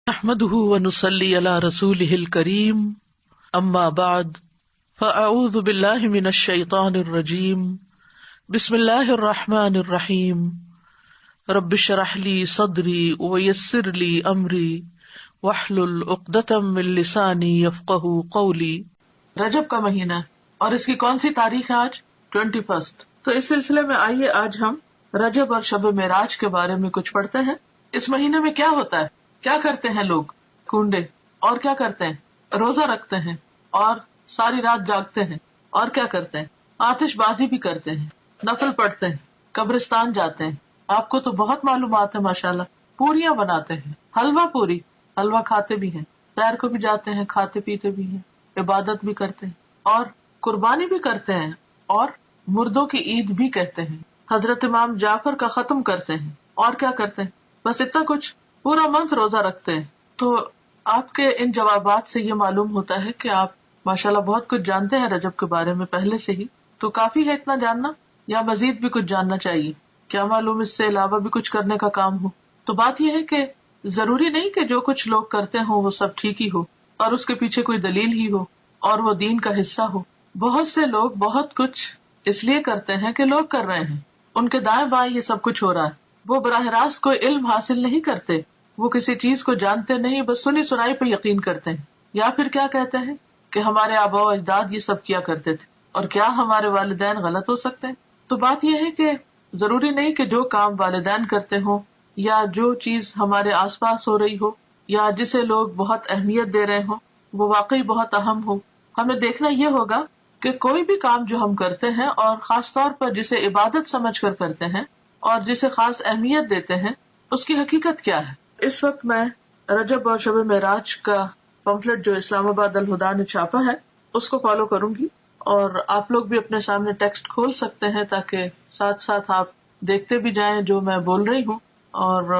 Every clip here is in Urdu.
نحمده ونصلي على رسوله الكريم اما بعد فاعوذ بالله من الشيطان الرجيم بسم الله الرحمن الرحيم رب اشرح لي صدري ويسر لي امري واحلل عقدة من لساني يفقهوا قولي۔ رجب کا مہینہ اور اس کی کون سی تاریخ ہے آج؟ 21۔ تو اس سلسلے میں آئیے آج ہم رجب اور شب معراج کے بارے میں کچھ پڑھتے ہیں۔ اس مہینے میں کیا ہوتا ہے، کیا کرتے ہیں لوگ؟ کنڈے، اور کیا کرتے ہیں؟ روزہ رکھتے ہیں اور ساری رات جاگتے ہیں، اور کیا کرتے ہیں؟ آتش بازی بھی کرتے ہیں، نفل پڑھتے ہیں، قبرستان جاتے ہیں۔ آپ کو تو بہت معلومات ہے ماشاءاللہ۔ پوریاں بناتے ہیں، حلوہ پوری، حلوہ کھاتے بھی ہیں، سیر کو بھی جاتے ہیں، کھاتے پیتے بھی ہیں، عبادت بھی کرتے ہیں اور قربانی بھی کرتے ہیں اور مردوں کی عید بھی کہتے ہیں۔ حضرت امام جعفر کا ختم کرتے ہیں، اور کیا کرتے ہیں؟ بس اتنا کچھ۔ پورا منتھ روزہ رکھتے ہیں۔ تو آپ کے ان جوابات سے یہ معلوم ہوتا ہے کہ آپ ماشاءاللہ بہت کچھ جانتے ہیں رجب کے بارے میں پہلے سے ہی۔ تو کافی ہے اتنا جاننا یا مزید بھی کچھ جاننا چاہیے؟ کیا معلوم اس سے علاوہ بھی کچھ کرنے کا کام ہو؟ تو بات یہ ہے کہ ضروری نہیں کہ جو کچھ لوگ کرتے ہوں وہ سب ٹھیک ہی ہو اور اس کے پیچھے کوئی دلیل ہی ہو اور وہ دین کا حصہ ہو۔ بہت سے لوگ بہت کچھ اس لیے کرتے ہیں کہ لوگ کر رہے ہیں، ان کے دائیں بائیں یہ سب کچھ ہو رہا ہے۔ وہ براہ راست کوئی علم حاصل نہیں کرتے، وہ کسی چیز کو جانتے نہیں، بس سنی سنائی پہ یقین کرتے ہیں۔ یا پھر کیا کہتے ہیں کہ ہمارے آباء و اجداد یہ سب کیا کرتے تھے، اور کیا ہمارے والدین غلط ہو سکتے ہیں؟ تو بات یہ ہے کہ ضروری نہیں کہ جو کام والدین کرتے ہوں یا جو چیز ہمارے آس پاس ہو رہی ہو یا جسے لوگ بہت اہمیت دے رہے ہوں وہ واقعی بہت اہم ہو۔ ہمیں دیکھنا یہ ہوگا کہ کوئی بھی کام جو ہم کرتے ہیں اور خاص طور پر جسے عبادت سمجھ کر کرتے ہیں اور جسے خاص اہمیت دیتے ہیں، اس کی حقیقت کیا ہے۔ اس وقت میں رجب اور شب معراج کا پمفلٹ جو اسلام آباد الہدا نے چھاپا ہے اس کو فالو کروں گی، اور آپ لوگ بھی اپنے سامنے ٹیکسٹ کھول سکتے ہیں تاکہ ساتھ ساتھ آپ دیکھتے بھی جائیں جو میں بول رہی ہوں، اور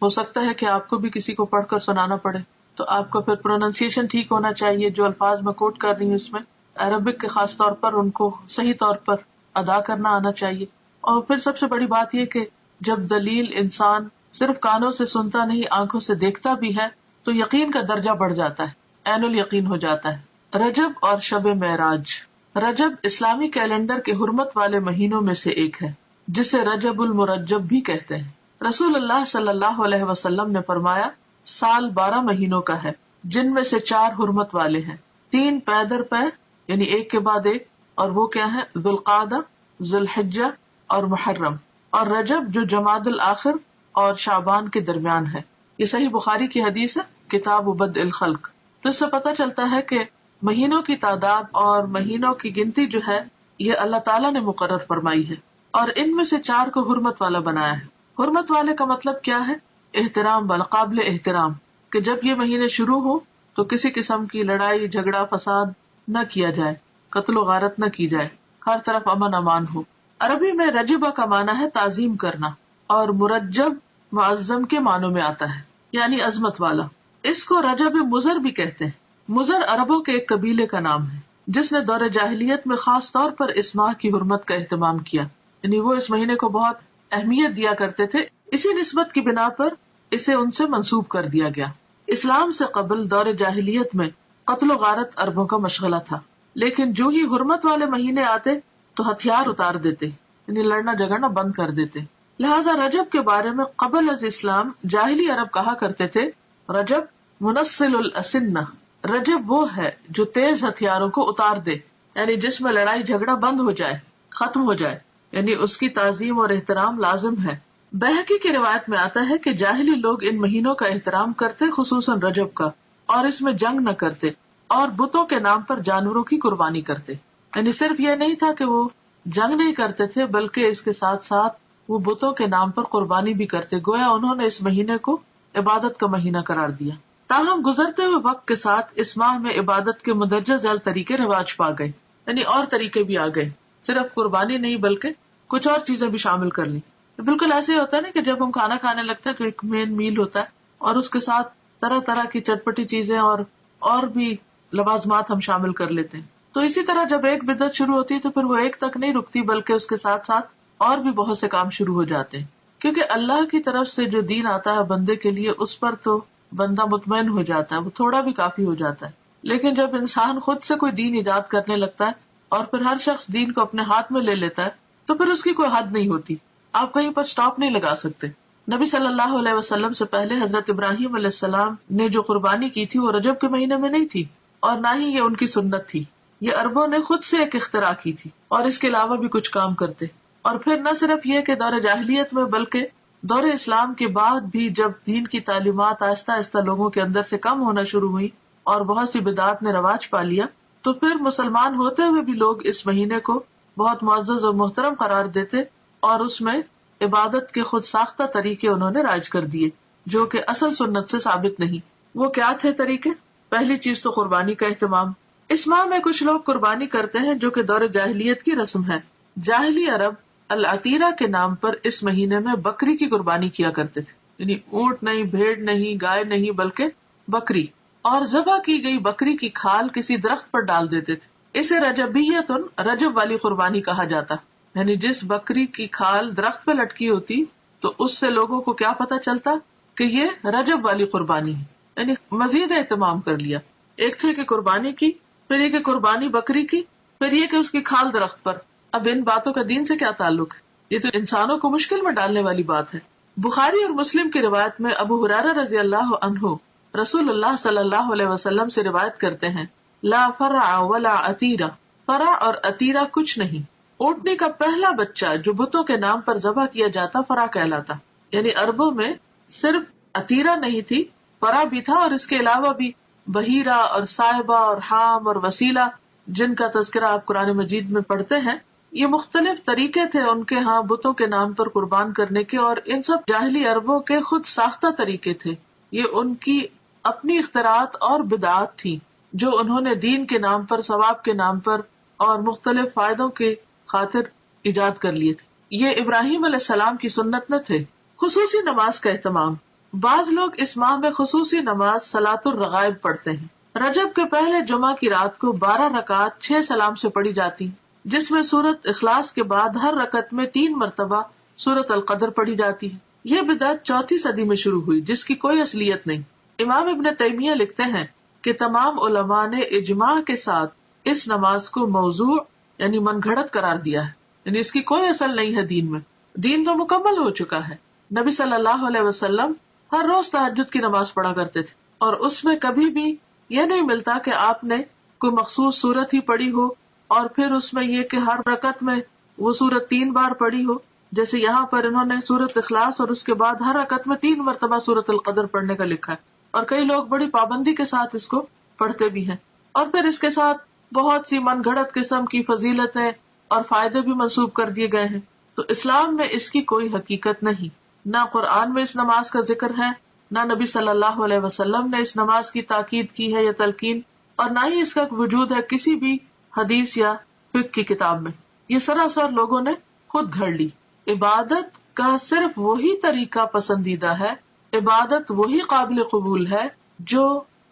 ہو سکتا ہے کہ آپ کو بھی کسی کو پڑھ کر سنانا پڑے تو آپ کو پھر پروننسیشن ٹھیک ہونا چاہیے۔ جو الفاظ میں کوٹ کر رہی ہوں اس میں عربک کے خاص طور پر ان کو صحیح طور پر ادا کرنا آنا چاہیے۔ اور پھر سب سے بڑی بات یہ کہ جب دلیل انسان صرف کانوں سے سنتا نہیں آنکھوں سے دیکھتا بھی ہے تو یقین کا درجہ بڑھ جاتا ہے، عین الیقین ہو جاتا ہے۔ رجب اور شب معراج۔ رجب اسلامی کیلنڈر کے حرمت والے مہینوں میں سے ایک ہے جسے رجب المرجب بھی کہتے ہیں۔ رسول اللہ صلی اللہ علیہ وسلم نے فرمایا، سال 12 مہینوں کا ہے جن میں سے 4 حرمت والے ہیں، 3 پے در پے یعنی ایک کے بعد ایک، اور وہ کیا ہے؟ ذوالقعدہ، ذوالحجہ اور محرم، اور رجب جو جمادی الاخر اور شعبان کے درمیان ہے۔ یہ صحیح بخاری کی حدیث ہے، کتاب بدء الخلق۔ تو اس سے پتہ چلتا ہے کہ مہینوں کی تعداد اور مہینوں کی گنتی جو ہے یہ اللہ تعالیٰ نے مقرر فرمائی ہے، اور ان میں سے 4 کو حرمت والا بنایا ہے۔ حرمت والے کا مطلب کیا ہے؟ احترام والا، قابل احترام، کہ جب یہ مہینے شروع ہو تو کسی قسم کی لڑائی جھگڑا فساد نہ کیا جائے، قتل و غارت نہ کی جائے، ہر طرف امن امان ہو۔ عربی میں رجبہ کا معنی ہے تعظیم کرنا، اور مرجب معظم کے معنوں میں آتا ہے یعنی عظمت والا۔ اس کو رجب مضر بھی کہتے ہیں۔ مضر عربوں کے ایک قبیلے کا نام ہے جس نے دور جاہلیت میں خاص طور پر اس ماہ کی حرمت کا اہتمام کیا، یعنی وہ اس مہینے کو بہت اہمیت دیا کرتے تھے، اسی نسبت کی بنا پر اسے ان سے منسوب کر دیا گیا۔ اسلام سے قبل دور جاہلیت میں قتل و غارت عربوں کا مشغلہ تھا، لیکن جو ہی حرمت والے مہینے آتے تو ہتھیار اتار دیتے، یعنی لڑنا جھگڑنا بند کر دیتے۔ لہٰذا رجب کے بارے میں قبل از اسلام جاہلی عرب کہا کرتے تھے، رجب منسل الاسنہ، رجب وہ ہے جو تیز ہتھیاروں کو اتار دے، یعنی جس میں لڑائی جھگڑا بند ہو جائے، ختم ہو جائے، یعنی اس کی تعظیم اور احترام لازم ہے۔ بہقی کی روایت میں آتا ہے کہ جاہلی لوگ ان مہینوں کا احترام کرتے، خصوصاً رجب کا، اور اس میں جنگ نہ کرتے اور بتوں کے نام پر جانوروں کی قربانی کرتے۔ یعنی صرف یہ نہیں تھا کہ وہ جنگ نہیں کرتے تھے بلکہ اس کے ساتھ ساتھ وہ بتوں کے نام پر قربانی بھی کرتے، گویا انہوں نے اس مہینے کو عبادت کا مہینہ قرار دیا۔ تاہم گزرتے ہوئے وقت کے ساتھ اس ماہ میں عبادت کے مندرجہ ذیل طریقے رواج پا گئے، یعنی اور طریقے بھی آ گئے، صرف قربانی نہیں بلکہ کچھ اور چیزیں بھی شامل کر لی۔ بالکل ایسے ہی ہوتا ہے نا کہ جب ہم کھانا کھانے لگتے ہیں تو ایک مین میل ہوتا ہے اور اس کے ساتھ طرح طرح کی چٹپٹی چیزیں اور بھی لوازمات ہم شامل کر لیتے ہیں۔ تو اسی طرح جب ایک بدعت شروع ہوتی ہے تو پھر وہ ایک تک نہیں رکتی بلکہ اس کے ساتھ ساتھ اور بھی بہت سے کام شروع ہو جاتے ہیں، کیونکہ اللہ کی طرف سے جو دین آتا ہے بندے کے لیے اس پر تو بندہ مطمئن ہو جاتا ہے، وہ تھوڑا بھی کافی ہو جاتا ہے. لیکن جب انسان خود سے کوئی دین ایجاد کرنے لگتا ہے اور پھر ہر شخص دین کو اپنے ہاتھ میں لے لیتا ہے تو پھر اس کی کوئی حد نہیں ہوتی، آپ کہیں پر سٹاپ نہیں لگا سکتے. نبی صلی اللہ علیہ وسلم سے پہلے حضرت ابراہیم علیہ السلام نے جو قربانی کی تھی وہ رجب کے مہینے میں نہیں تھی، اور نہ ہی یہ ان کی سنت تھی. یہ عربوں نے خود سے ایک اختراع کی تھی اور اس کے علاوہ بھی کچھ کام کرتے. اور پھر نہ صرف یہ کہ دور جاہلیت میں بلکہ دور اسلام کے بعد بھی جب دین کی تعلیمات آہستہ آہستہ لوگوں کے اندر سے کم ہونا شروع ہوئی اور بہت سی بدعات نے رواج پا لیا، تو پھر مسلمان ہوتے ہوئے بھی لوگ اس مہینے کو بہت معزز اور محترم قرار دیتے اور اس میں عبادت کے خود ساختہ طریقے انہوں نے رائج کر دیے جو کہ اصل سنت سے ثابت نہیں. وہ کیا تھے طریقے؟ پہلی چیز تو قربانی کا اہتمام. اس ماہ میں کچھ لوگ قربانی کرتے ہیں جو کہ دور جاہلیت کی رسم ہے. جاہلی عرب العتیرہ کے نام پر اس مہینے میں بکری کی قربانی کیا کرتے تھے، یعنی اونٹ نہیں، بھیڑ نہیں، گائے نہیں، بلکہ بکری. اور ذبح کی گئی بکری کی کھال کسی درخت پر ڈال دیتے تھے. اسے رجبیتن، رجب والی قربانی کہا جاتا، یعنی جس بکری کی کھال درخت پہ لٹکی ہوتی تو اس سے لوگوں کو کیا پتا چلتا کہ یہ رجب والی قربانی ہے، یعنی مزید اہتمام کر لیا. ایک تھے کہ قربانی کی، پھر یہ کہ قربانی بکری کی، پھر یہ کہ اس کی کھال درخت پر. اب ان باتوں کا دین سے کیا تعلق ہے؟ یہ تو انسانوں کو مشکل میں ڈالنے والی بات ہے. بخاری اور مسلم کی روایت میں ابو ہریرہ رضی اللہ عنہ رسول اللہ صلی اللہ علیہ وسلم سے روایت کرتے ہیں، لا فرع ولا عتیرہ، فرع اور عتیرہ کچھ نہیں. اونٹنی کا پہلا بچہ جو بتوں کے نام پر ذبح کیا جاتا فرع کہلاتا. یعنی عربوں میں صرف عتیرہ نہیں تھی، فرع بھی تھا، اور اس کے علاوہ بھی بحیرہ اور صائبہ اور حام اور وسیلہ جن کا تذکرہ آپ قرآن مجید میں پڑھتے ہیں. یہ مختلف طریقے تھے ان کے ہاں بتوں کے نام پر قربان کرنے کے، اور ان سب جاہلی عربوں کے خود ساختہ طریقے تھے. یہ ان کی اپنی اختراعات اور بدعات تھی جو انہوں نے دین کے نام پر، ثواب کے نام پر اور مختلف فائدوں کے خاطر ایجاد کر لیے تھے. یہ ابراہیم علیہ السلام کی سنت نہ تھے. خصوصی نماز کا اہتمام. بعض لوگ اس ماہ میں خصوصی نماز صلاۃ الرغائب پڑھتے ہیں. رجب کے پہلے جمعہ کی رات کو 12 رکعات 6 سلام سے پڑھی جاتی، جس میں سورت اخلاص کے بعد ہر رکعت میں 3 مرتبہ سورت القدر پڑھی جاتی ہے. یہ بدعت 4 صدی میں شروع ہوئی جس کی کوئی اصلیت نہیں. امام ابن تیمیہ لکھتے ہیں کہ تمام علماء نے اجماع کے ساتھ اس نماز کو موضوع یعنی من گھڑت قرار دیا ہے، یعنی اس کی کوئی اصل نہیں ہے دین میں. دین تو مکمل ہو چکا ہے. نبی صلی اللہ علیہ وسلم ہر روز تہجد کی نماز پڑھا کرتے تھے، اور اس میں کبھی بھی یہ نہیں ملتا کہ آپ نے کوئی مخصوص سورت ہی پڑھی ہو اور پھر اس میں یہ کہ ہر رکعت میں وہ سورت 3 بار پڑھی ہو. جیسے یہاں پر انہوں نے سورت اخلاص اور اس کے بعد ہر رکعت میں 3 مرتبہ سورت القدر پڑھنے کا لکھا ہے، اور کئی لوگ بڑی پابندی کے ساتھ اس کو پڑھتے بھی ہیں. اور پھر اس کے ساتھ بہت سی من گھڑت قسم کی فضیلتیں اور فائدے بھی منسوب کر دیے گئے ہیں. تو اسلام میں اس کی کوئی حقیقت نہیں، نہ قرآن میں اس نماز کا ذکر ہے، نہ نبی صلی اللہ علیہ وسلم نے اس نماز کی تاکید کی ہے یا تلقین، اور نہ ہی اس کا وجود ہے کسی بھی حدیث یا فقہ کی کتاب میں. یہ سراسر لوگوں نے خود گھڑ لی. عبادت کا صرف وہی طریقہ پسندیدہ ہے، عبادت وہی قابل قبول ہے جو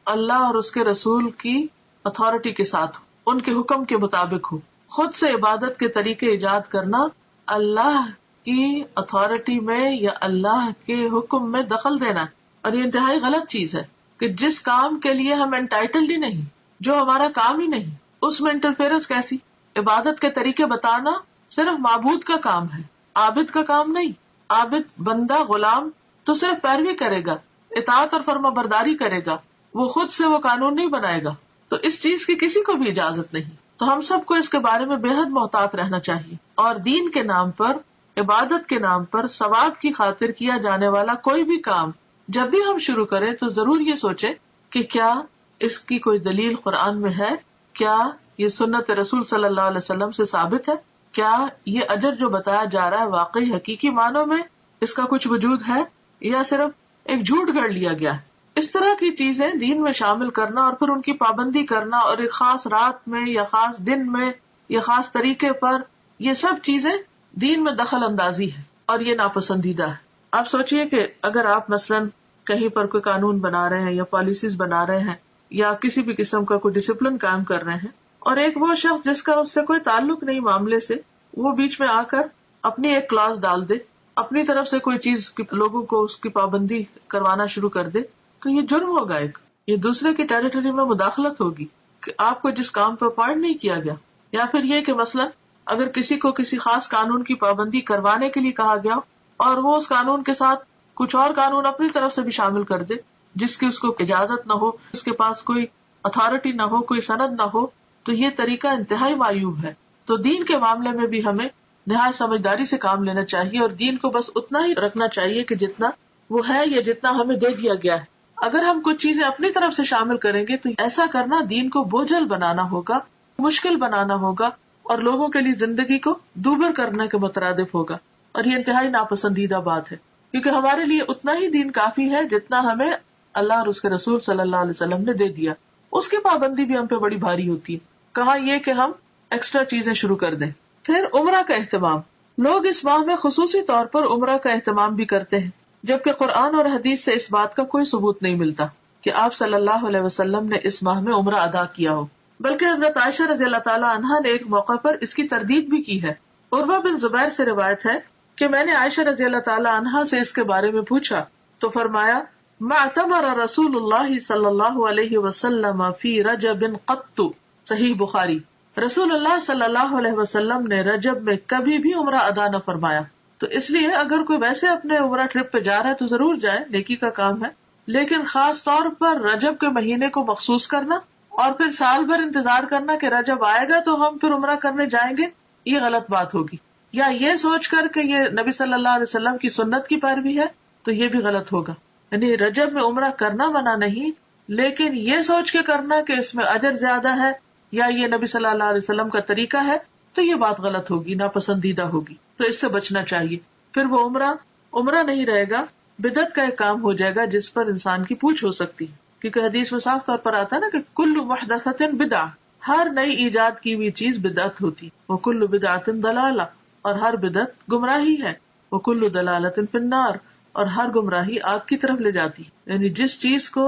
اللہ اور اس کے رسول کی اتھارٹی کے ساتھ ہو، ان کے حکم کے مطابق ہو. خود سے عبادت کے طریقے ایجاد کرنا اللہ کی اتھارٹی میں یا اللہ کے حکم میں دخل دینا ہے، اور یہ انتہائی غلط چیز ہے کہ جس کام کے لیے ہم انٹائٹلڈ ہی نہیں، جو ہمارا کام ہی نہیں، اس میں انٹرفیئرنس کیسی؟ عبادت کے طریقے بتانا صرف معبود کا کام ہے، عابد کا کام نہیں. عابد بندہ غلام تو صرف پیروی کرے گا، اطاعت اور فرما برداری کرے گا، وہ خود سے وہ قانون نہیں بنائے گا. تو اس چیز کی کسی کو بھی اجازت نہیں. تو ہم سب کو اس کے بارے میں بے حد محتاط رہنا چاہیے. اور دین کے نام پر، عبادت کے نام پر، ثواب کی خاطر کیا جانے والا کوئی بھی کام جب بھی ہم شروع کریں تو ضرور یہ سوچیں کہ کیا اس کی کوئی دلیل قرآن میں ہے، کیا یہ سنت رسول صلی اللہ علیہ وسلم سے ثابت ہے، کیا یہ اجر جو بتایا جا رہا ہے واقعی حقیقی معنوں میں اس کا کچھ وجود ہے یا صرف ایک جھوٹ گڑھ لیا گیا ہے. اس طرح کی چیزیں دین میں شامل کرنا اور پھر ان کی پابندی کرنا، اور ایک خاص رات میں یا خاص دن میں یا خاص طریقے پر، یہ سب چیزیں دین میں دخل اندازی ہے اور یہ ناپسندیدہ ہے. آپ سوچئے کہ اگر آپ مثلاً کہیں پر کوئی قانون بنا رہے ہیں یا پالیسیز بنا رہے ہیں یا کسی بھی قسم کا کوئی ڈسپلن قائم کر رہے ہیں، اور ایک وہ شخص جس کا اس سے کوئی تعلق نہیں معاملے سے، وہ بیچ میں آ کر اپنی ایک کلاس ڈال دے، اپنی طرف سے کوئی چیز لوگوں کو اس کی پابندی کروانا شروع کر دے، تو یہ جرم ہوگا ایک، یہ دوسرے کی ٹیریٹری میں مداخلت ہوگی کہ آپ کو جس کام پہ اپوائنٹ نہیں کیا گیا. یا پھر یہ کہ مثلاً اگر کسی کو کسی خاص قانون کی پابندی کروانے کے لیے کہا گیا اور وہ اس قانون کے ساتھ کچھ اور قانون اپنی طرف سے بھی شامل کر دے جس کی اس کو اجازت نہ ہو، اس کے پاس کوئی اتھارٹی نہ ہو، کوئی سند نہ ہو، تو یہ طریقہ انتہائی معیوب ہے. تو دین کے معاملے میں بھی ہمیں نہایت سمجھداری سے کام لینا چاہیے اور دین کو بس اتنا ہی رکھنا چاہیے کہ جتنا وہ ہے یا جتنا ہمیں دے دیا گیا ہے. اگر ہم کچھ چیزیں اپنی طرف سے شامل کریں گے تو ایسا کرنا دین کو بوجھل بنانا ہوگا، مشکل بنانا ہوگا اور لوگوں کے لیے زندگی کو دوبر کرنے کے مترادف ہوگا، اور یہ انتہائی ناپسندیدہ بات ہے. کیونکہ ہمارے لیے اتنا ہی دین کافی ہے جتنا ہمیں اللہ اور اس کے رسول صلی اللہ علیہ وسلم نے دے دیا. اس کی پابندی بھی ہم پہ بڑی بھاری ہوتی ہے، کہاں یہ کہ ہم ایکسٹرا چیزیں شروع کر دیں. پھر عمرہ کا اہتمام، لوگ اس ماہ میں خصوصی طور پر عمرہ کا اہتمام بھی کرتے ہیں، جبکہ قرآن اور حدیث سے اس بات کا کوئی ثبوت نہیں ملتا کہ آپ صلی اللہ علیہ وسلم نے اس ماہ میں عمرہ ادا کیا ہو. بلکہ حضرت عائشہ رضی اللہ تعالی عنہا نے ایک موقع پر اس کی تردید بھی کی ہے. عروہ بن زبیر سے روایت ہے کہ میں نے عائشہ رضی اللہ تعالی عنہا سے اس کے بارے میں پوچھا تو فرمایا ما اعتمر رسول اللہ صلی اللہ علیہ وسلم فی رجب قط. صحیح بخاری. رسول اللہ صلی اللہ علیہ وسلم نے رجب میں کبھی بھی عمرہ ادا نہ فرمایا. تو اس لیے اگر کوئی ویسے اپنے عمرہ ٹرپ پہ جا رہا ہے تو ضرور جائے، نیکی کا کام ہے، لیکن خاص طور پر رجب کے مہینے کو مخصوص کرنا اور پھر سال بھر انتظار کرنا کہ رجب آئے گا تو ہم پھر عمرہ کرنے جائیں گے، یہ غلط بات ہوگی. یا یہ سوچ کر کہ یہ نبی صلی اللہ علیہ وسلم کی سنت کی پیروی ہے تو یہ بھی غلط ہوگا. یعنی رجب میں عمرہ کرنا منع نہیں، لیکن یہ سوچ کے کرنا کہ اس میں اجر زیادہ ہے یا یہ نبی صلی اللہ علیہ وسلم کا طریقہ ہے تو یہ بات غلط ہوگی، ناپسندیدہ ہوگی. تو اس سے بچنا چاہیے. پھر وہ عمرہ نہیں رہے گا، بدعت کا ایک کام ہو جائے گا جس پر انسان کی پوچھ ہو سکتی ہے. کیونکہ حدیث میں صاف طور پر آتا ہے نا کہ کل محدثۃ بدعہ، ہر نئی ایجاد کی ہوئی چیز بدعت ہوتی، وکل بدعۃ ضلالہ، اور ہر بدعت گمراہی ہے، وکل ضلالۃ فی النار، اور ہر گمراہی آگ کی طرف لے جاتی. یعنی جس چیز کو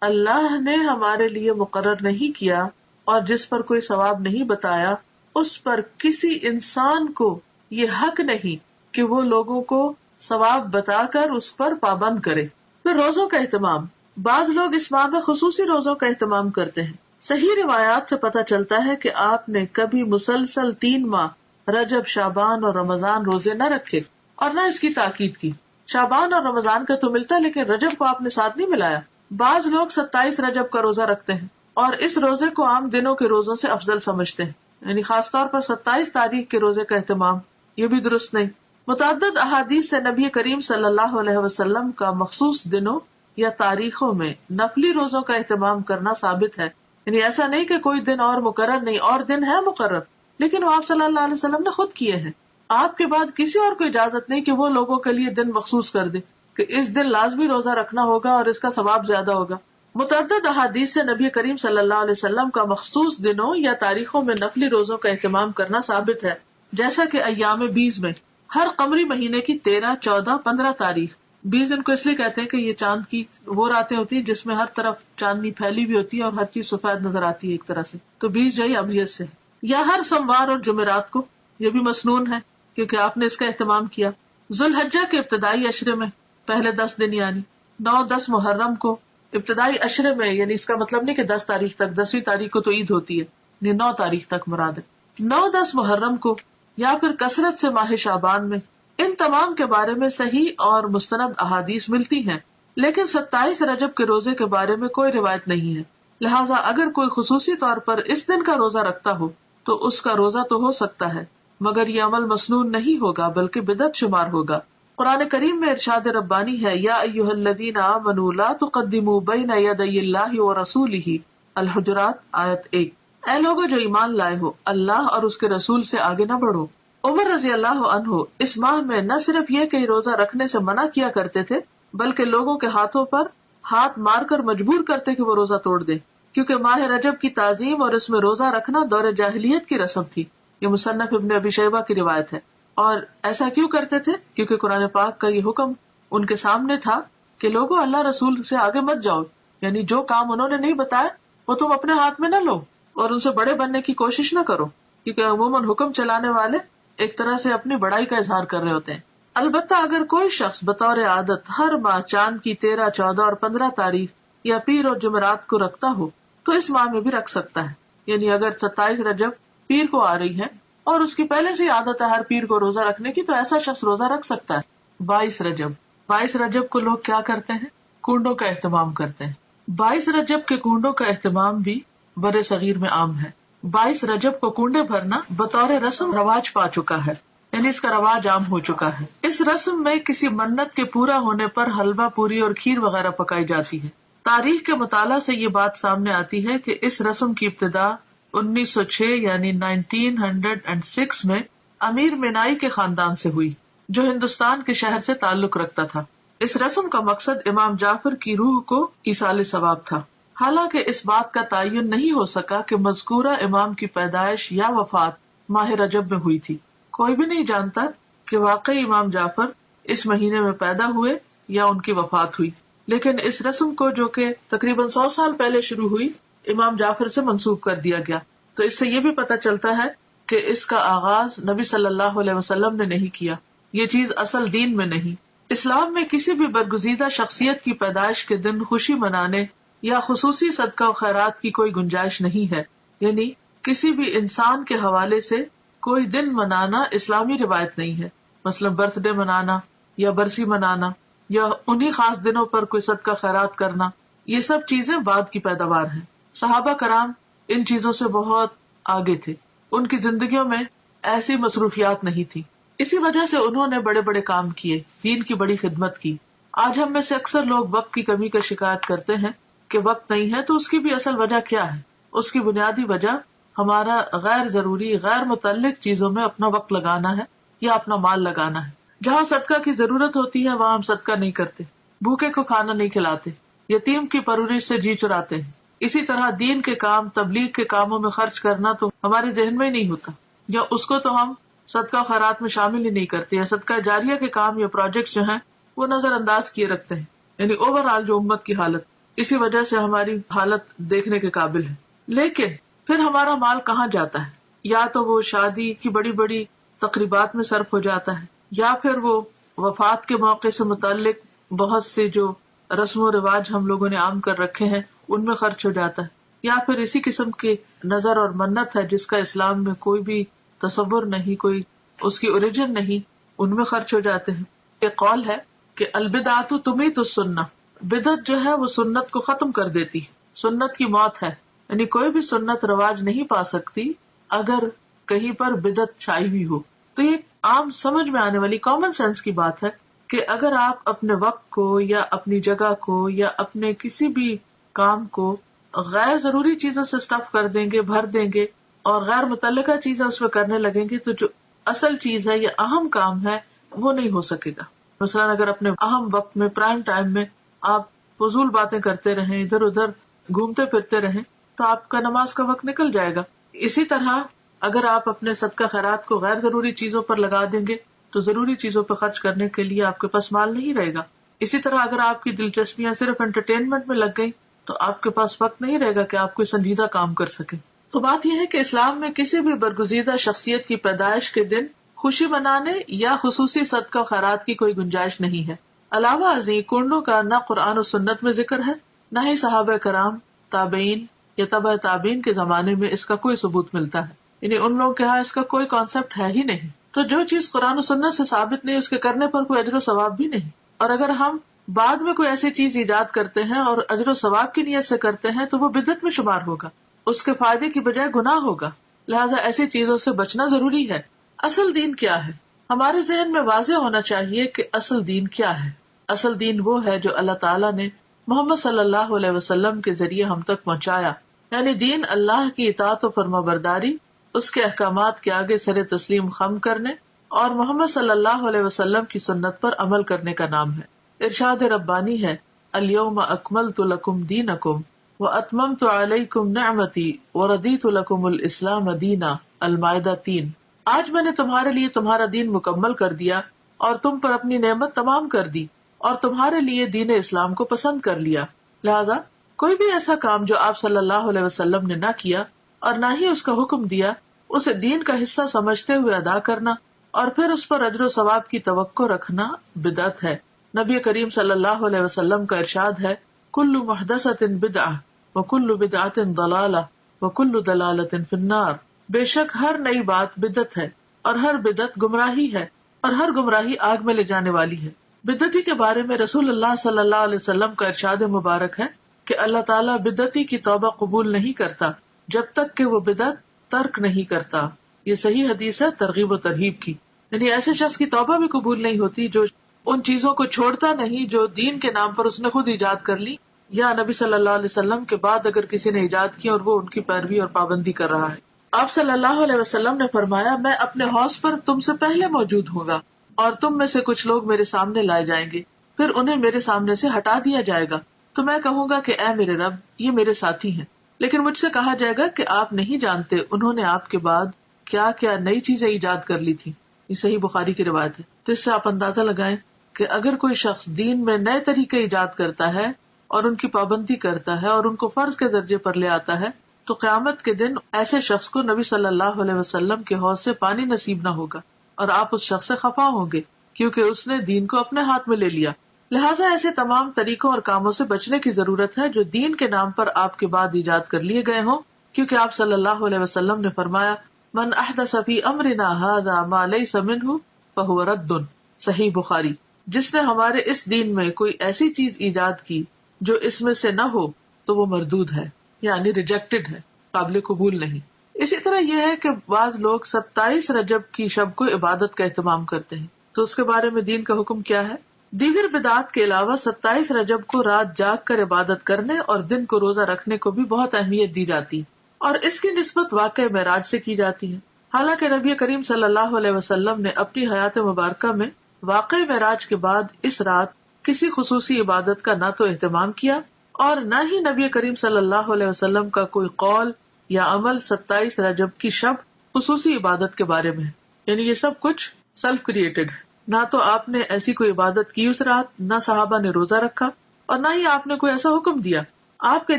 اللہ نے ہمارے لیے مقرر نہیں کیا اور جس پر کوئی ثواب نہیں بتایا، اس پر کسی انسان کو یہ حق نہیں کہ وہ لوگوں کو ثواب بتا کر اس پر پابند کرے. پھر روزوں کا اہتمام، بعض لوگ اس ماہ میں خصوصی روزوں کا اہتمام کرتے ہیں. صحیح روایات سے پتہ چلتا ہے کہ آپ نے کبھی مسلسل 3 ماہ رجب، شعبان اور رمضان روزے نہ رکھے اور نہ اس کی تاکید کی. شعبان اور رمضان کا تو ملتا لیکن رجب کو آپ نے ساتھ نہیں ملایا. بعض لوگ 27 رجب کا روزہ رکھتے ہیں اور اس روزے کو عام دنوں کے روزوں سے افضل سمجھتے ہیں، یعنی خاص طور پر 27 تاریخ کے روزے کا اہتمام، یہ بھی درست نہیں. متعدد احادیث سے نبی کریم صلی اللہ علیہ وسلم کا مخصوص دنوں یا تاریخوں میں نفلی روزوں کا اہتمام کرنا ثابت ہے. یعنی ایسا نہیں کہ کوئی دن اور مقرر نہیں، اور دن ہے مقرر، لیکن وہ آپ صلی اللہ علیہ وسلم نے خود کیے ہیں. آپ کے بعد کسی اور کو اجازت نہیں کہ وہ لوگوں کے لیے دن مخصوص کر دے کہ اس دن لازمی روزہ رکھنا ہوگا اور اس کا ثواب زیادہ ہوگا. متعدد احادیث سے نبی کریم صلی اللہ علیہ وسلم کا مخصوص دنوں یا تاریخوں میں نفلی روزوں کا اہتمام کرنا ثابت ہے، جیسا کہ ایام 20 میں ہر قمری مہینے کی 13، 14، 15 تاریخ. 20 ان کو اس لیے کہتے ہیں کہ یہ چاند کی وہ راتیں ہوتی ہیں جس میں ہر طرف چاندنی پھیلی بھی ہوتی ہے اور ہر چیز سفید نظر آتی ہے ایک طرح سے، تو 20 جو ہے ابیض سے. یا ہر سوموار اور جمعرات کو، یہ بھی مسنون ہے کیونکہ آپ نے اس کا اہتمام کیا. ذوالحجہ کے ابتدائی عشرے میں پہلے 10 دن یعنی 9، 10 محرم کو ابتدائی عشرے میں، یعنی اس کا مطلب نہیں کہ 10 تاریخ تک، 10ویں تاریخ کو تو عید ہوتی ہے، یعنی 9 تاریخ تک مراد ہے. 9، 10 محرم کو یا پھر کثرت سے ماہ شعبان میں، ان تمام کے بارے میں صحیح اور مستند احادیث ملتی ہیں، لیکن 27 رجب کے روزے کے بارے میں کوئی روایت نہیں ہے. لہٰذا اگر کوئی خصوصی طور پر اس دن کا روزہ رکھتا ہو تو اس کا روزہ تو ہو سکتا ہے، مگر یہ عمل مسنون نہیں ہوگا بلکہ بدعت شمار ہوگا. قرآن کریم میں ارشاد ربانی ہے، یا ایھا الذین آمنوا لا تقدموا بین یدی اللہ ورسولہ، الحجرات آیت 1. اے لوگو جو ایمان لائے ہو، اللہ اور اس کے رسول سے آگے نہ بڑھو. عمر رضی اللہ عنہ اس ماہ میں نہ صرف یہ کہ روزہ رکھنے سے منع کیا کرتے تھے بلکہ لوگوں کے ہاتھوں پر ہاتھ مار کر مجبور کرتے کہ وہ روزہ توڑ دے، کیونکہ ماہ رجب کی تعظیم اور اس میں روزہ رکھنا دور جاہلیت کی رسم تھی. یہ مصنف ابن ابی شیبہ کی روایت ہے. اور ایسا کیوں کرتے تھے؟ کیونکہ قرآن پاک کا یہ حکم ان کے سامنے تھا کہ لوگوں اللہ رسول سے آگے مت جاؤ، یعنی جو کام انہوں نے نہیں بتایا وہ تم اپنے ہاتھ میں نہ لو اور ان سے بڑے بننے کی کوشش نہ کرو، کیونکہ عموماً حکم چلانے والے ایک طرح سے اپنی بڑائی کا اظہار کر رہے ہوتے ہیں. البتہ اگر کوئی شخص بطور عادت ہر ماہ چاند کی 13، 14 اور 15 تاریخ یا پیر اور جمعرات کو رکھتا ہو تو اس ماہ میں بھی رکھ سکتا ہے. یعنی اگر 27 رجب پیر کو آ رہی ہے اور اس کی پہلے سے عادت ہے ہر پیر کو روزہ رکھنے کی، تو ایسا شخص روزہ رکھ سکتا ہے. 22 رجب کو لوگ کیا کرتے ہیں؟ کنڈوں کا اہتمام کرتے ہیں. 22 رجب کے کنڈوں کا اہتمام بھی بر صغیر میں عام ہے. 22 رجب کو کنڈے بھرنا بطور رسم رواج پا چکا ہے، یعنی اس کا رواج عام ہو چکا ہے. اس رسم میں کسی منت کے پورا ہونے پر حلوہ پوری اور کھیر وغیرہ پکائی جاتی ہے. تاریخ کے مطالعہ سے یہ بات سامنے آتی ہے کہ اس رسم کی ابتدا 1906 یعنی 1906 میں امیر مینائی کے خاندان سے ہوئی جو ہندوستان کے شہر سے تعلق رکھتا تھا. اس رسم کا مقصد امام جعفر کی روح کو ایصال ثواب تھا. حالانکہ اس بات کا تعین نہیں ہو سکا کہ مذکورہ امام کی پیدائش یا وفات ماہ رجب میں ہوئی تھی. کوئی بھی نہیں جانتا کہ واقعی امام جعفر اس مہینے میں پیدا ہوئے یا ان کی وفات ہوئی، لیکن اس رسم کو جو کہ تقریباً 100 سال پہلے شروع ہوئی امام جعفر سے منسوب کر دیا گیا. تو اس سے یہ بھی پتہ چلتا ہے کہ اس کا آغاز نبی صلی اللہ علیہ وسلم نے نہیں کیا، یہ چیز اصل دین میں نہیں. اسلام میں کسی بھی برگزیدہ شخصیت کی پیدائش کے دن خوشی منانے یا خصوصی صدقہ و خیرات کی کوئی گنجائش نہیں ہے. یعنی کسی بھی انسان کے حوالے سے کوئی دن منانا اسلامی روایت نہیں ہے. مثلا برتھ ڈے منانا یا برسی منانا یا انہی خاص دنوں پر کوئی صدقہ خیرات کرنا، یہ سب چیزیں بعد کی پیداوار ہیں. صحابہ کرام ان چیزوں سے بہت آگے تھے، ان کی زندگیوں میں ایسی مصروفیات نہیں تھی، اسی وجہ سے انہوں نے بڑے بڑے کام کیے، دین کی بڑی خدمت کی. آج ہم میں سے اکثر لوگ وقت کی کمی کا شکایت کرتے ہیں کہ وقت نہیں ہے، تو اس کی بھی اصل وجہ کیا ہے؟ اس کی بنیادی وجہ ہمارا غیر ضروری غیر متعلق چیزوں میں اپنا وقت لگانا ہے یا اپنا مال لگانا ہے. جہاں صدقہ کی ضرورت ہوتی ہے وہاں ہم صدقہ نہیں کرتے، بھوکے کو کھانا نہیں کھلاتے، یتیم کی پرورش سے جی چراتے ہیں. اسی طرح دین کے کام تبلیغ کے کاموں میں خرچ کرنا تو ہمارے ذہن میں ہی نہیں ہوتا، یا اس کو تو ہم صدقہ خیرات میں شامل ہی نہیں کرتے، یا صدقہ جاریہ کے کام یا پروجیکٹ جو ہیں وہ نظر انداز کیے رکھتے ہیں. یعنی اوور آل جو امت کی حالت، اسی وجہ سے ہماری حالت دیکھنے کے قابل ہے. لیکن پھر ہمارا مال کہاں جاتا ہے؟ یا تو وہ شادی کی بڑی بڑی تقریبات میں صرف ہو جاتا ہے، یا پھر وہ وفات کے موقع سے متعلق بہت سے جو رسم و رواج ہم لوگوں نے عام کر رکھے ہیں ان میں خرچ ہو جاتا ہے، یا پھر اسی قسم کی نظر اور منت ہے جس کا اسلام میں کوئی بھی تصور نہیں، کوئی اس کی اوریجن نہیں، ان میں خرچ ہو جاتے ہیں. ایک قول ہے کہ البدعۃ تمیت السنہ، بدعت جو ہے وہ سنت کو ختم کر دیتی، سنت کی موت ہے. یعنی کوئی بھی سنت رواج نہیں پا سکتی اگر کہیں پر بدعت چھائی ہوئی ہو. تو یہ عام سمجھ میں آنے والی کامن سینس کی بات ہے کہ اگر آپ اپنے وقت کو یا اپنی جگہ کو یا اپنے کسی بھی کام کو غیر ضروری چیزوں سے اسٹف کر دیں گے، بھر دیں گے، اور غیر متعلقہ چیزیں اس میں کرنے لگیں گے، تو جو اصل چیز ہے یا اہم کام ہے وہ نہیں ہو سکے گا. مثلا اگر اپنے اہم وقت میں پرائم ٹائم میں آپ فضول باتیں کرتے رہیں، ادھر ادھر گھومتے پھرتے رہیں، تو آپ کا نماز کا وقت نکل جائے گا. اسی طرح اگر آپ اپنے صدقہ خیرات کو غیر ضروری چیزوں پر لگا دیں گے تو ضروری چیزوں پہ خرچ کرنے کے لیے آپ کے پاس مال نہیں رہے گا. اسی طرح اگر آپ کی دلچسپیاں صرف انٹرٹینمنٹ میں لگ گئی تو آپ کے پاس وقت نہیں رہے گا کہ آپ کوئی سنجیدہ کام کر سکیں. تو بات یہ ہے کہ اسلام میں کسی بھی برگزیدہ شخصیت کی پیدائش کے دن خوشی منانے یا خصوصی صدقہ خیرات کی کوئی گنجائش نہیں ہے. علاوہ ازیں کنڈوں کا نہ قرآن و سنت میں ذکر ہے، نہ ہی صحابہ کرام، تابعین یا تبع تابعین کے زمانے میں اس کا کوئی ثبوت ملتا ہے. یعنی ان لوگوں کے ہاں اس کا کوئی کانسیپٹ ہے ہی نہیں. تو جو چیز قرآن و سنت سے ثابت نہیں، اس کے کرنے پر کوئی اجر و ثواب بھی نہیں. اور اگر ہم بعد میں کوئی ایسی چیز ایجاد کرتے ہیں اور اجر و ثواب کی نیت سے کرتے ہیں تو وہ بدعت میں شمار ہوگا، اس کے فائدے کی بجائے گناہ ہوگا. لہٰذا ایسی چیزوں سے بچنا ضروری ہے. اصل دین کیا ہے؟ ہمارے ذہن میں واضح ہونا چاہیے کہ اصل دین کیا ہے. اصل دین وہ ہے جو اللہ تعالیٰ نے محمد صلی اللہ علیہ وسلم کے ذریعے ہم تک پہنچایا. یعنی دین اللہ کی اطاعت و فرمانبرداری، اس کے احکامات کے آگے سر تسلیم خم کرنے اور محمد صلی اللہ علیہ وسلم کی سنت پر عمل کرنے کا نام ہے. ارشاد ربانی ہے، الیوم اکملت لکم دینکم واتممت علیکم نعمتی ورضیت لکم الاسلام دینا. المائدہ 3. آج میں نے تمہارے لیے تمہارا دین مکمل کر دیا اور تم پر اپنی نعمت تمام کر دی اور تمہارے لیے دین اسلام کو پسند کر لیا. لہذا کوئی بھی ایسا کام جو آپ صلی اللہ علیہ وسلم نے نہ کیا اور نہ ہی اس کا حکم دیا، اسے دین کا حصہ سمجھتے ہوئے ادا کرنا اور پھر اس پر اجر و ثواب کی توقع رکھنا بدعت ہے. نبی کریم صلی اللہ علیہ وسلم کا ارشاد ہے، کل محدثۃ بدعہ وکل بدعۃ ضلالہ وکل ضلالۃ فی النار. بے شک ہر نئی بات بدعت ہے اور ہر بدعت گمراہی ہے اور ہر گمراہی آگ میں لے جانے والی ہے. بدعتی کے بارے میں رسول اللہ صلی اللہ علیہ وسلم کا ارشاد مبارک ہے کہ اللہ تعالیٰ بدعتی کی توبہ قبول نہیں کرتا جب تک کہ وہ بدعت ترک نہیں کرتا. یہ صحیح حدیث ہے ترغیب و ترہیب کی. یعنی ایسے شخص کی توبہ بھی قبول نہیں ہوتی جو ان چیزوں کو چھوڑتا نہیں جو دین کے نام پر اس نے خود ایجاد کر لی یا نبی صلی اللہ علیہ وسلم کے بعد اگر کسی نے ایجاد کی اور وہ ان کی پیروی اور پابندی کر رہا ہے. آپ صلی اللہ علیہ وسلم نے فرمایا میں اپنے حوض پر تم سے پہلے موجود ہوں گا اور تم میں سے کچھ لوگ میرے سامنے لائے جائیں گے پھر انہیں میرے سامنے سے ہٹا دیا جائے گا تو میں کہوں گا کہ اے میرے رب یہ میرے ساتھی ہیں. لیکن مجھ سے کہا جائے گا کہ آپ نہیں جانتے انہوں نے آپ کے بعد کیا کیا نئی چیزیں ایجاد کر لی تھی. یہ صحیح بخاری کی روایت ہے. تو اس سے آپ اندازہ لگائیں کہ اگر کوئی شخص دین میں نئے طریقے ایجاد کرتا ہے اور ان کی پابندی کرتا ہے اور ان کو فرض کے درجے پر لے آتا ہے تو قیامت کے دن ایسے شخص کو نبی صلی اللہ علیہ وسلم کے حوض سے پانی نصیب نہ ہوگا اور آپ اس شخص سے خفا ہوں گے کیونکہ اس نے دین کو اپنے ہاتھ میں لے لیا. لہٰذا ایسے تمام طریقوں اور کاموں سے بچنے کی ضرورت ہے جو دین کے نام پر آپ کے بعد ایجاد کر لیے گئے ہوں کیونکہ آپ صلی اللہ علیہ وسلم نے فرمایا من احدث فی امرنا ھذا ما لیس منہ فہو رد. صحیح بخاری. جس نے ہمارے اس دین میں کوئی ایسی چیز ایجاد کی جو اس میں سے نہ ہو تو وہ مردود ہے یعنی ریجیکٹڈ ہے، قابل قبول نہیں. اسی طرح یہ ہے کہ بعض لوگ 27 رجب کی شب کو عبادت کا اہتمام کرتے ہیں تو اس کے بارے میں دین کا حکم کیا ہے؟ دیگر بدعات کے علاوہ 27 رجب کو رات جاگ کر عبادت کرنے اور دن کو روزہ رکھنے کو بھی بہت اہمیت دی جاتی ہے اور اس کی نسبت واقعہ معراج سے کی جاتی ہے. حالانکہ نبی کریم صلی اللہ علیہ وسلم نے اپنی حیات مبارکہ میں واقعہ معراج کے بعد اس رات کسی خصوصی عبادت کا نہ تو اہتمام کیا اور نہ ہی نبی کریم صلی اللہ علیہ وسلم کا کوئی قول یا عمل 27 رجب کی شب خصوصی عبادت کے بارے میں ہے. یعنی یہ سب کچھ سیلف کریٹڈ ہے. نہ تو آپ نے ایسی کوئی عبادت کی اس رات، نہ صحابہ نے روزہ رکھا اور نہ ہی آپ نے کوئی ایسا حکم دیا. آپ کے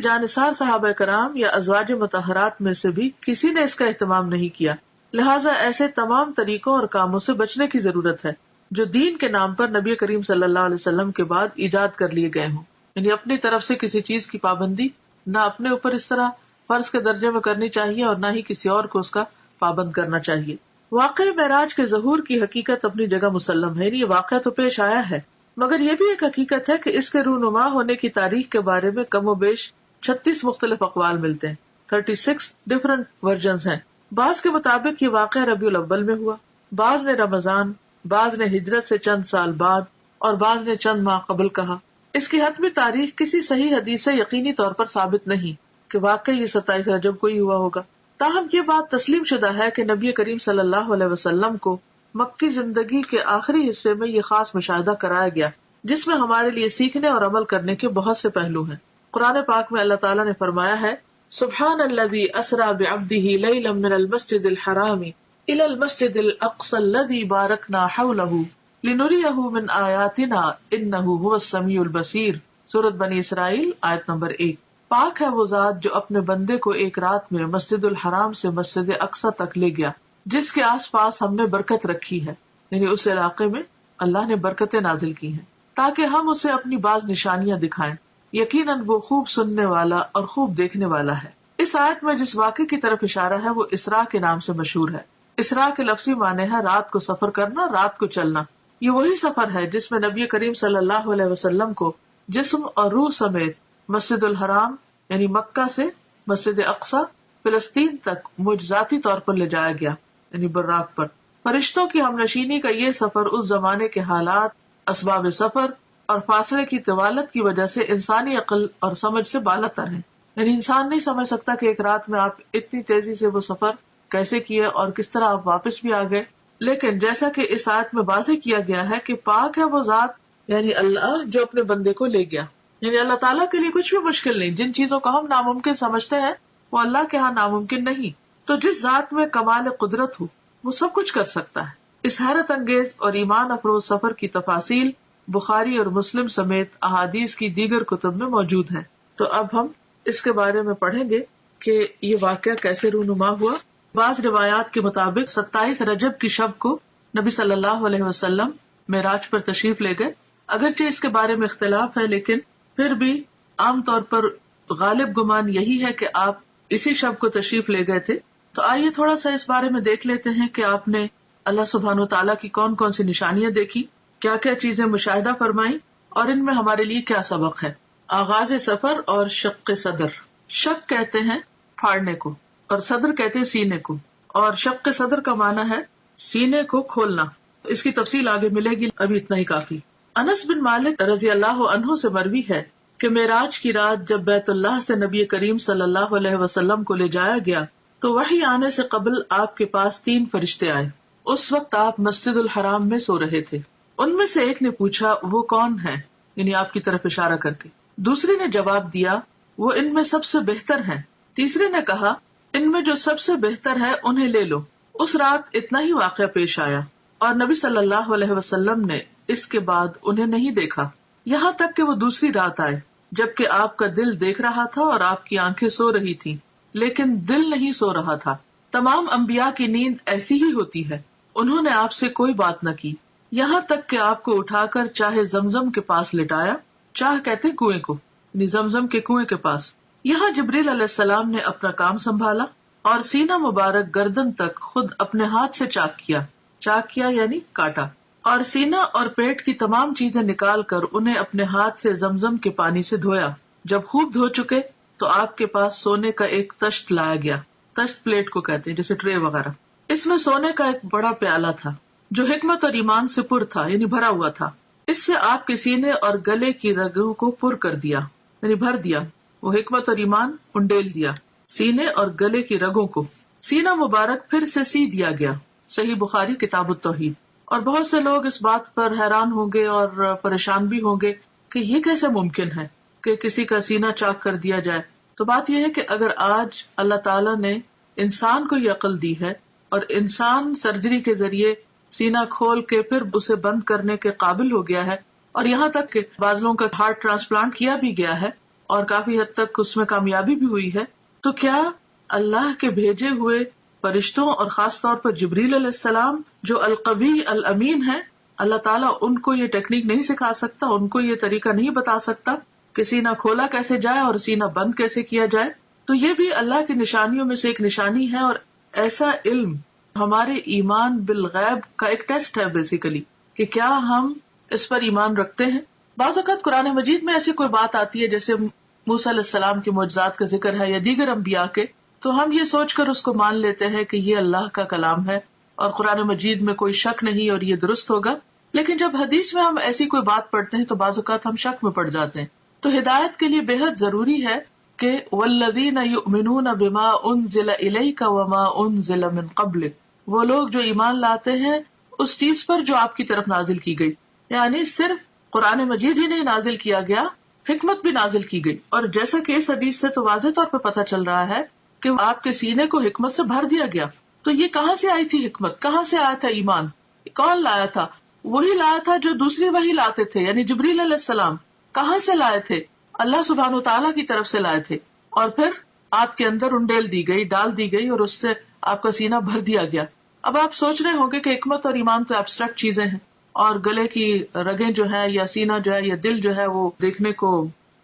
جانثار صحابہ کرام یا ازواج مطہرات میں سے بھی کسی نے اس کا اہتمام نہیں کیا. لہٰذا ایسے تمام طریقوں اور کاموں سے بچنے کی ضرورت ہے جو دین کے نام پر نبی کریم صلی اللہ علیہ وسلم کے بعد ایجاد کر لیے گئے ہوں. یعنی اپنی طرف سے کسی چیز کی پابندی نہ اپنے اوپر اس طرح فرض کے درجے میں کرنی چاہیے اور نہ ہی کسی اور کو اس کا پابند کرنا چاہیے. واقع معراج کے ظہور کی حقیقت اپنی جگہ مسلم ہے. یہ واقعہ تو پیش آیا ہے مگر یہ بھی ایک حقیقت ہے کہ اس کے رونما ہونے کی تاریخ کے بارے میں کم و بیش 36 مختلف اقوال ملتے ہیں. 36 ڈفرنٹ ورژنز ہیں. بعض کے مطابق یہ واقعہ ربیع الاول میں ہوا، بعض نے رمضان، بعض نے ہجرت سے چند سال بعد اور بعض نے چند ماہ قبل کہا. اس کی حتمی تاریخ کسی صحیح حدیث سے یقینی طور پر ثابت نہیں کہ واقعی یہ 27 رجب کو ہی ہوا ہوگا. تاہم یہ بات تسلیم شدہ ہے کہ نبی کریم صلی اللہ علیہ وسلم کو مکی زندگی کے آخری حصے میں یہ خاص مشاہدہ کرایا گیا جس میں ہمارے لیے سیکھنے اور عمل کرنے کے بہت سے پہلو ہیں. قرآن پاک میں اللہ تعالیٰ نے فرمایا ہے سبحان الذی اسری بعبدہ لیلا من المسجد الحرام الی المسجد الاقصی الذی بارکنا حولہ لنریہ من آیاتنا انہ هو السمیع البصیر. سورۃ بنی اسرائیل آیت نمبر 1. پاک ہے وہ ذات جو اپنے بندے کو ایک رات میں مسجد الحرام سے مسجد اقصی تک لے گیا جس کے آس پاس ہم نے برکت رکھی ہے. یعنی اس علاقے میں اللہ نے برکتیں نازل کی ہیں تاکہ ہم اسے اپنی بعض نشانیاں دکھائیں. یقیناً وہ خوب سننے والا اور خوب دیکھنے والا ہے. اس آیت میں جس واقعے کی طرف اشارہ ہے وہ اسراء کے نام سے مشہور ہے. اسراء کے لفظی معنی ہے رات کو سفر کرنا، رات کو چلنا. یہ وہی سفر ہے جس میں نبی کریم صلی اللہ علیہ وسلم کو جسم اور روح سمیت مسجد الحرام یعنی مکہ سے مسجد اقصی فلسطین تک معجزاتی طور پر لے جایا گیا یعنی براق پر. فرشتوں کی ہمنشینی کا یہ سفر اس زمانے کے حالات، اسباب سفر اور فاصلے کی طوالت کی وجہ سے انسانی عقل اور سمجھ سے بالاتر ہے. یعنی انسان نہیں سمجھ سکتا کہ ایک رات میں آپ اتنی تیزی سے وہ سفر کیسے کیے اور کس طرح آپ واپس بھی آ گئے. لیکن جیسا کہ اس آیت میں واضح کیا گیا ہے کہ پاک ہے وہ ذات یعنی اللہ جو اپنے بندے کو لے گیا. یعنی اللہ تعالیٰ کے لیے کچھ بھی مشکل نہیں. جن چیزوں کو ہم ناممکن سمجھتے ہیں وہ اللہ کے ہاں ناممکن نہیں. تو جس ذات میں کمال قدرت ہو وہ سب کچھ کر سکتا ہے. اس حیرت انگیز اور ایمان افروز سفر کی تفاصیل بخاری اور مسلم سمیت احادیث کی دیگر کتب میں موجود ہیں. تو اب ہم اس کے بارے میں پڑھیں گے کہ یہ واقعہ کیسے رونما ہوا. بعض روایات کے مطابق 27 رجب کی شب کو نبی صلی اللہ علیہ وسلم معراج پر تشریف لے گئے. اگرچہ اس کے بارے میں اختلاف ہے لیکن پھر بھی عام طور پر غالب گمان یہی ہے کہ آپ اسی شب کو تشریف لے گئے تھے. تو آئیے تھوڑا سا اس بارے میں دیکھ لیتے ہیں کہ آپ نے اللہ سبحانہ وتعالیٰ کی کون کون سی نشانیاں دیکھی، کیا کیا چیزیں مشاہدہ فرمائی، اور ان میں ہمارے لیے کیا سبق ہے. آغاز سفر اور شق صدر. شق کہتے ہیں پھاڑنے کو، اور صدر کہتے ہیں سینے کو، اور شق صدر کا معنی ہے سینے کو کھولنا. اس کی تفصیل آگے ملے گی، ابھی اتنا ہی کافی. انس بن مالک رضی اللہ عنہ سے مروی ہے کہ معراج کی رات جب بیت اللہ سے نبی کریم صلی اللہ علیہ وسلم کو لے جایا گیا تو وحی آنے سے قبل آپ کے پاس 3 فرشتے آئے. اس وقت آپ مسجد الحرام میں سو رہے تھے. ان میں سے ایک نے پوچھا وہ کون ہے، یعنی آپ کی طرف اشارہ کر کے. دوسرے نے جواب دیا وہ ان میں سب سے بہتر ہیں. تیسرے نے کہا ان میں جو سب سے بہتر ہے انہیں لے لو. اس رات اتنا ہی واقعہ پیش آیا اور نبی صلی اللہ علیہ وسلم نے اس کے بعد انہیں نہیں دیکھا یہاں تک کہ وہ دوسری رات آئے جبکہ آپ کا دل دیکھ رہا تھا اور آپ کی آنکھیں سو رہی تھیں لیکن دل نہیں سو رہا تھا. تمام انبیاء کی نیند ایسی ہی ہوتی ہے. انہوں نے آپ سے کوئی بات نہ کی یہاں تک کہ آپ کو اٹھا کر چاہے زمزم کے پاس لٹایا. چاہ کہتے کنویں کو، یعنی زمزم کے کنویں کے پاس. یہاں جبریل علیہ السلام نے اپنا کام سنبھالا اور سینہ مبارک گردن تک خود اپنے ہاتھ سے چاک کیا یعنی کاٹا، اور سینہ اور پیٹ کی تمام چیزیں نکال کر انہیں اپنے ہاتھ سے زمزم کے پانی سے دھویا. جب خوب دھو چکے تو آپ کے پاس سونے کا ایک تشت لایا گیا. تشت پلیٹ کو کہتے ہیں، جیسے ٹرے وغیرہ. اس میں سونے کا ایک بڑا پیالہ تھا جو حکمت اور ایمان سے پر تھا، یعنی بھرا ہوا تھا. اس سے آپ کے سینے اور گلے کی رگوں کو پر کر دیا، یعنی بھر دیا. وہ حکمت اور ایمان انڈیل دیا سینے اور گلے کی رگوں کو. سینہ مبارک پھر سے سی دیا گیا. صحیح بخاری کتاب التوحید. اور بہت سے لوگ اس بات پر حیران ہوں گے اور پریشان بھی ہوں گے کہ یہ کیسے ممکن ہے کہ کسی کا سینہ چاک کر دیا جائے. تو بات یہ ہے کہ اگر آج اللہ تعالیٰ نے انسان کو یہ عقل دی ہے اور انسان سرجری کے ذریعے سینہ کھول کے پھر اسے بند کرنے کے قابل ہو گیا ہے، اور یہاں تک کہ بعض لوگوں کا ہارٹ ٹرانسپلانٹ کیا بھی گیا ہے اور کافی حد تک اس میں کامیابی بھی ہوئی ہے، تو کیا اللہ کے بھیجے ہوئے فرشتوں اور خاص طور پر جبریل علیہ السلام جو القوی الامین ہے، اللہ تعالیٰ ان کو یہ ٹیکنیک نہیں سکھا سکتا، ان کو یہ طریقہ نہیں بتا سکتا کہ سینہ کھولا کیسے جائے اور سینہ بند کیسے کیا جائے؟ تو یہ بھی اللہ کی نشانیوں میں سے ایک نشانی ہے. اور ایسا علم ہمارے ایمان بالغیب کا ایک ٹیسٹ ہے بیسیکلی، کہ کیا ہم اس پر ایمان رکھتے ہیں. بعض اوقات قرآن مجید میں ایسی کوئی بات آتی ہے جیسے موسیٰ علیہ السلام کے معجزات کا ذکر ہے یا دیگر انبیاء کے، تو ہم یہ سوچ کر اس کو مان لیتے ہیں کہ یہ اللہ کا کلام ہے اور قرآن مجید میں کوئی شک نہیں اور یہ درست ہوگا. لیکن جب حدیث میں ہم ایسی کوئی بات پڑھتے ہیں تو بعض اوقات ہم شک میں پڑ جاتے ہیں. تو ہدایت کے لیے بے حد ضروری ہے کہ والذین یؤمنون بما انزل الیک وما انزل من قبلک، وہ لوگ جو ایمان لاتے ہیں اس چیز پر جو آپ کی طرف نازل کی گئی. یعنی صرف قرآن مجید ہی نہیں نازل کیا گیا، حکمت بھی نازل کی گئی. اور جیسا کہ اس حدیث سے تو واضح طور پہ پتہ چل رہا ہے کہ آپ کے سینے کو حکمت سے بھر دیا گیا. تو یہ کہاں سے آئی تھی حکمت، کہاں سے آیا تھا ایمان، کون لایا تھا؟ وہی لایا تھا جو دوسری وہی لاتے تھے، یعنی جبریل علیہ السلام. کہاں سے لائے تھے؟ اللہ سبحانہ وتعالیٰ کی طرف سے لائے تھے، اور پھر آپ کے اندر انڈیل دی گئی، ڈال دی گئی، اور اس سے آپ کا سینہ بھر دیا گیا. اب آپ سوچ رہے ہوں گے کہ حکمت اور ایمان تو ایبسٹریکٹ چیزیں ہیں، اور گلے کی رگیں جو ہے یا سینہ جو ہے یا دل جو ہے وہ دیکھنے کو